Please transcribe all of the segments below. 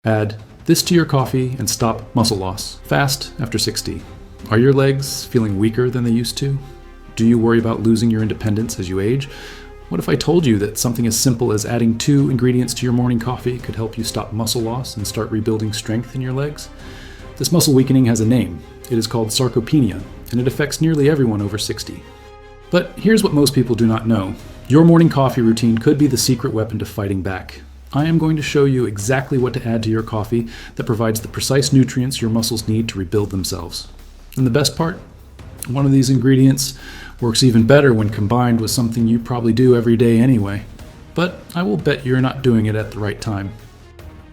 Add this to your coffee and stop muscle loss fast after 60. Are your legs feeling weaker than they used to? Do you worry about losing your independence as you age? What if I told you that something as simple as adding 2 ingredients to your morning coffee could help you stop muscle loss and start rebuilding strength in your legs? This muscle weakening has a name. It is called sarcopenia, and it affects nearly everyone over 60. But here's what most people do not know. Your morning coffee routine could be the secret weapon to fighting back. I am going to show you exactly what to add to your coffee that provides the precise nutrients your muscles need to rebuild themselves. And the best part? One of these ingredients works even better when combined with something you probably do every day anyway. But I will bet you're not doing it at the right time.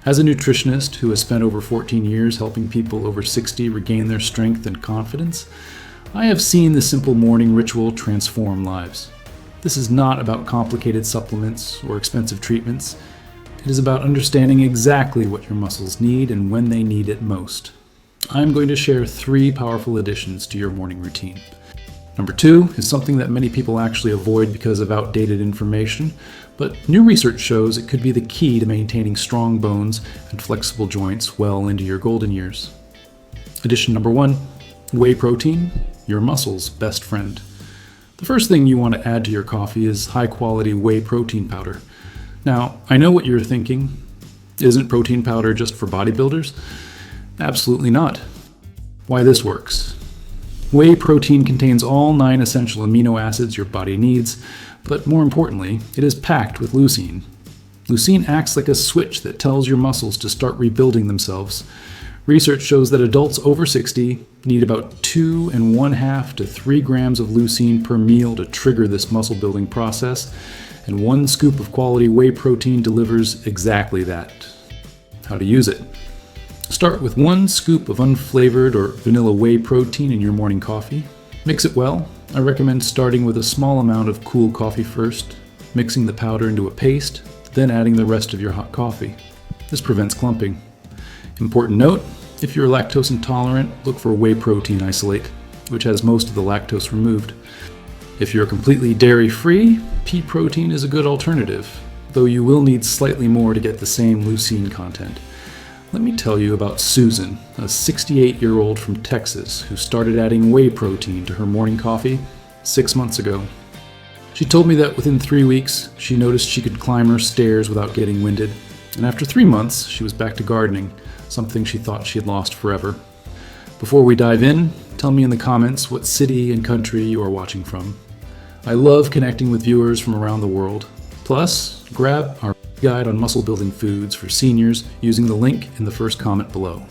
As a nutritionist who has spent over 14 years helping people over 60 regain their strength and confidence, I have seen the simple morning ritual transform lives. This is not about complicated supplements or expensive treatments. It is about understanding exactly what your muscles need and when they need it most. I'm going to share 3 powerful additions to your morning routine. Number 2 is something that many people actually avoid because of outdated information, but new research shows it could be the key to maintaining strong bones and flexible joints well into your golden years. Addition number 1, whey protein, your muscles' best friend. The first thing you want to add to your coffee is high-quality whey protein powder. Now, I know what you're thinking. Isn't protein powder just for bodybuilders? Absolutely not. Why this works. Whey protein contains all 9 essential amino acids your body needs, but more importantly, it is packed with leucine. Leucine acts like a switch that tells your muscles to start rebuilding themselves. Research shows that adults over 60 need about 2.5 to 3 grams of leucine per meal to trigger this muscle building process, and 1 scoop of quality whey protein delivers exactly that. How to use it? Start with 1 scoop of unflavored or vanilla whey protein in your morning coffee. Mix it well. I recommend starting with a small amount of cool coffee first, mixing the powder into a paste, then adding the rest of your hot coffee. This prevents clumping. Important note, if you're lactose intolerant, look for whey protein isolate, which has most of the lactose removed. If you're completely dairy-free, pea protein is a good alternative, though you will need slightly more to get the same leucine content. Let me tell you about Susan, a 68-year-old from Texas who started adding whey protein to her morning coffee 6 months ago. She told me that within 3 weeks, she noticed she could climb her stairs without getting winded, and after 3 months, she was back to gardening, something she thought she had lost forever. Before we dive in, tell me in the comments what city and country you are watching from. I love connecting with viewers from around the world. Plus, grab our guide on muscle building foods for seniors using the link in the first comment below.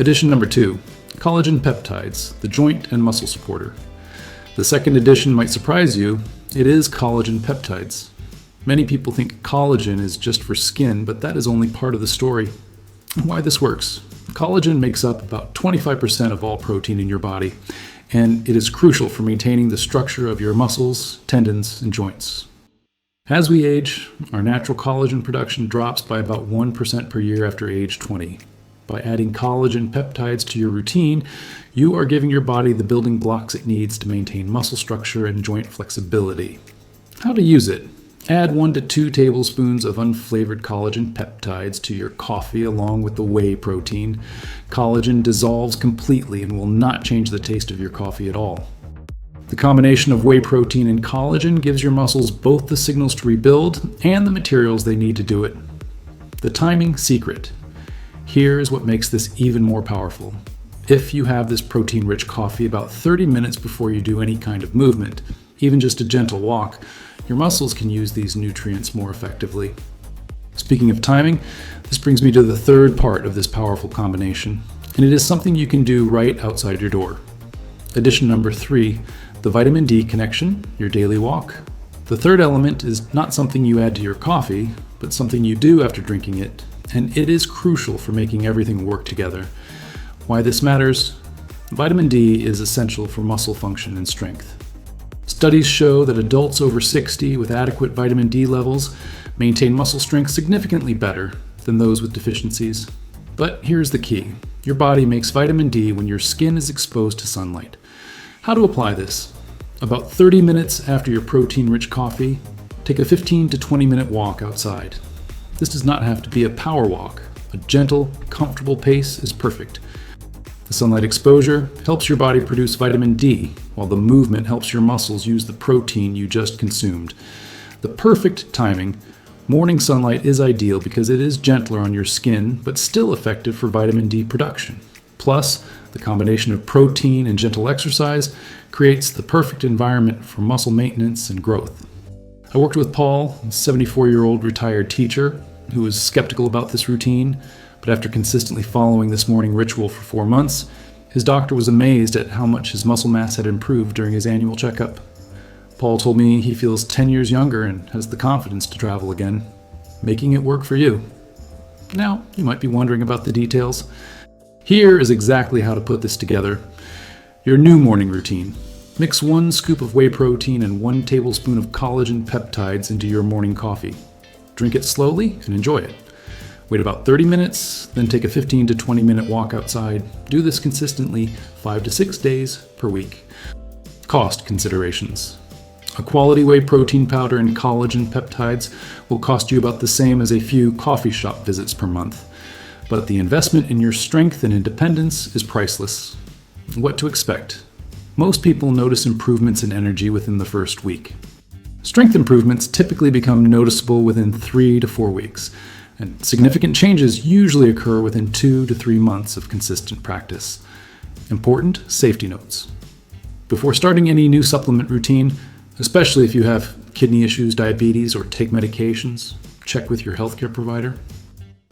Addition number 2, collagen peptides, the joint and muscle supporter. The second addition might surprise you. It is collagen peptides. Many people think collagen is just for skin, but that is only part of the story. Why this works. Collagen makes up about 25% of all protein in your body, and it is crucial for maintaining the structure of your muscles, tendons, and joints. As we age, our natural collagen production drops by about 1% per year after age 20. By adding collagen peptides to your routine, you are giving your body the building blocks it needs to maintain muscle structure and joint flexibility. How to use it? Add 1 to 2 tablespoons of unflavored collagen peptides to your coffee along with the whey protein. Collagen dissolves completely and will not change the taste of your coffee at all. The combination of whey protein and collagen gives your muscles both the signals to rebuild and the materials they need to do it. The timing secret. Here is what makes this even more powerful. If you have this protein-rich coffee about 30 minutes before you do any kind of movement, even just a gentle walk, your muscles can use these nutrients more effectively. Speaking of timing, this brings me to the third part of this powerful combination, and it is something you can do right outside your door. Addition number 3, the vitamin D connection, your daily walk. The third element is not something you add to your coffee, but something you do after drinking it, and it is crucial for making everything work together. Why this matters? Vitamin D is essential for muscle function and strength. Studies show that adults over 60 with adequate vitamin D levels maintain muscle strength significantly better than those with deficiencies. But here's the key. Your body makes vitamin D when your skin is exposed to sunlight. How to apply this? About 30 minutes after your protein-rich coffee, take a 15 to 20 minute walk outside. This does not have to be a power walk. A gentle, comfortable pace is perfect. The sunlight exposure helps your body produce vitamin D, while the movement helps your muscles use the protein you just consumed. The perfect timing. Morning sunlight is ideal because it is gentler on your skin, but still effective for vitamin D production. Plus, the combination of protein and gentle exercise creates the perfect environment for muscle maintenance and growth. I worked with Paul, a 74-year-old retired teacher, who was skeptical about this routine, but after consistently following this morning ritual for 4 months, his doctor was amazed at how much his muscle mass had improved during his annual checkup. Paul told me he feels 10 years younger and has the confidence to travel again, making it work for you. Now, you might be wondering about the details. Here is exactly how to put this together. Your new morning routine. Mix 1 scoop of whey protein and 1 tablespoon of collagen peptides into your morning coffee. Drink it slowly and enjoy it. Wait about 30 minutes, then take a 15 to 20 minute walk outside. Do this consistently 5 to 6 days per week. Cost considerations. A quality whey protein powder and collagen peptides will cost you about the same as a few coffee shop visits per month. But the investment in your strength and independence is priceless. What to expect? Most people notice improvements in energy within the first week. Strength improvements typically become noticeable within 3 to 4 weeks, and significant changes usually occur within 2 to 3 months of consistent practice. Important safety notes. Before starting any new supplement routine, especially if you have kidney issues, diabetes, or take medications, check with your healthcare provider.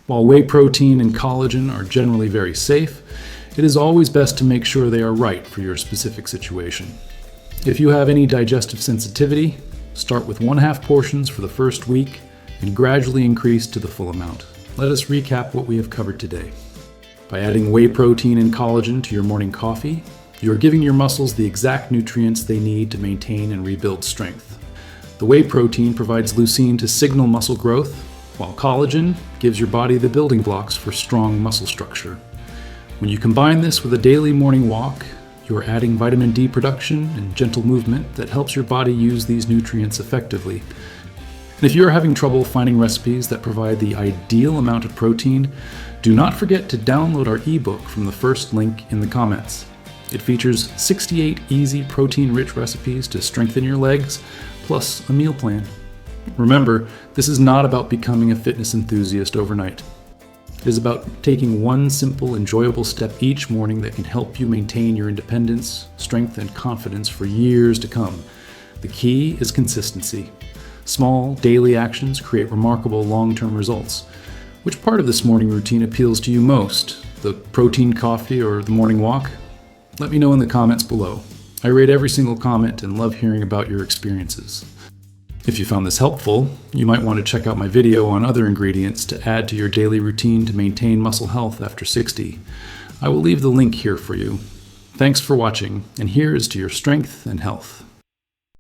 While whey protein and collagen are generally very safe, it is always best to make sure they are right for your specific situation. If you have any digestive sensitivity, start with 1/2 portions for the first week and gradually increase to the full amount. Let us recap what we have covered today. By adding whey protein and collagen to your morning coffee, you are giving your muscles the exact nutrients they need to maintain and rebuild strength. The whey protein provides leucine to signal muscle growth, while collagen gives your body the building blocks for strong muscle structure. When you combine this with a daily morning walk, you are adding vitamin D production and gentle movement that helps your body use these nutrients effectively. And if you are having trouble finding recipes that provide the ideal amount of protein, do not forget to download our ebook from the first link in the comments. It features 68 easy protein-rich recipes to strengthen your legs, plus a meal plan. Remember, this is not about becoming a fitness enthusiast overnight. It is about taking one simple, enjoyable step each morning that can help you maintain your independence, strength, and confidence for years to come. The key is consistency. Small, daily actions create remarkable long-term results. Which part of this morning routine appeals to you most? The protein coffee or the morning walk? Let me know in the comments below. I read every single comment and love hearing about your experiences. If you found this helpful, you might want to check out my video on other ingredients to add to your daily routine to maintain muscle health after 60. I will leave the link here for you. Thanks for watching, and here is to your strength and health.